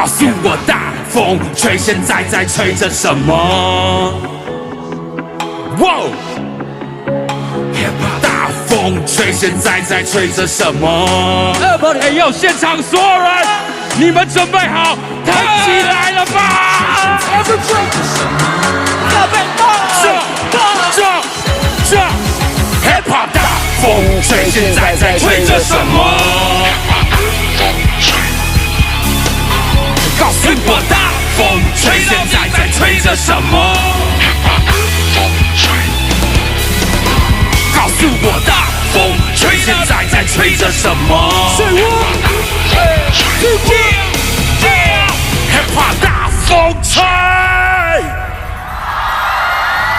诉我大风吹现在在吹着什么？哇！大风吹现在在吹着什么？哎呦，现场所有人，你们准备好弹起来了吧？这 hip hop 大风吹现在在吹着什么？告诉我大风吹现在在吹着什么？告诉我大风吹现在在吹着什么？是我，hip hop 大风吹。